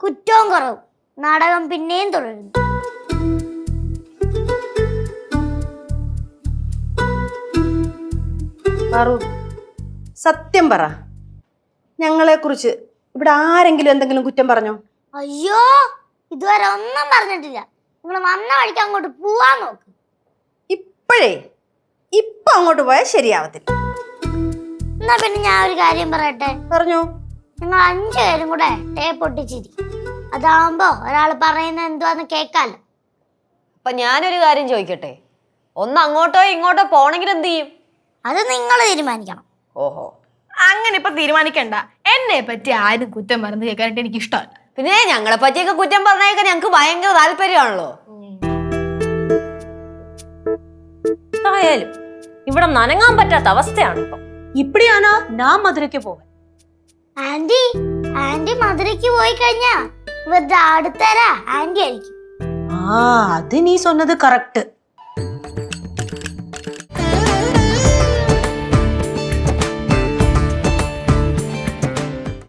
കുറ്റവും കുറവും. നാടകം പിന്നെയും തുടരുന്നു. സത്യം പറ, ഞങ്ങളെ കുറിച്ച് ഇവിടെ ആരെങ്കിലും എന്തെങ്കിലും കുറ്റം പറഞ്ഞോ? അയ്യോ, ഇതുവരെ ഒന്നും പറഞ്ഞിട്ടില്ല. നിങ്ങൾ വന്ന വഴിക്ക് അങ്ങോട്ട് പോവാൻ നോക്ക്. ഇപ്പൊ അങ്ങോട്ട് പോയാൽ ശരിയാവത്തില്ല. എന്നാ പിന്നെ ഞാൻ ഒരു കാര്യം പറയട്ടെ. പറഞ്ഞോ. നിങ്ങൾ 5 പേരും കൂടെ ടേപ്പ് ഒട്ടിച്ചിരി. അതാവുമ്പോ ഒരാൾ പറയുന്നത് എന്തുവാന്ന് കേക്കാലോ. അപ്പൊ ഞാനൊരു കാര്യം ചോദിക്കട്ടെ, ഒന്ന് അങ്ങോട്ടോ ഇങ്ങോട്ടോ പോണെങ്കിൽ എന്ത് ചെയ്യും? അത് നിങ്ങൾ തീരുമാനിക്കണം. ഓഹോ, അങ്ങനെ ഇപ്പൊ തീരുമാനിക്കണ്ട. എന്നെ പറ്റി ആരും കുറ്റം പറഞ്ഞ് കേൾക്കാനായിട്ട് എനിക്ക് ഇഷ്ടമല്ല. പിന്നെ ഞങ്ങളെ പറ്റിയൊക്കെ കുറ്റം പറഞ്ഞേക്കാൻ ഞങ്ങക്ക് ഭയങ്കര താല്പര്യമാണല്ലോ. ആയാലും ഇവിടെ നനങ്ങാൻ പറ്റാത്ത അവസ്ഥയാണ് ഇപ്പൊ. இப்படியானா நான் மதுரைக்கு போவேன். ആന്റി മധുരയ്ക്ക് പോയി കഴിഞ്ഞാ ഇവരുടെ അടുത്തരാ ആന്റി ആയിരിക്കും. அது நீ சொன்னது கரெக்ட்.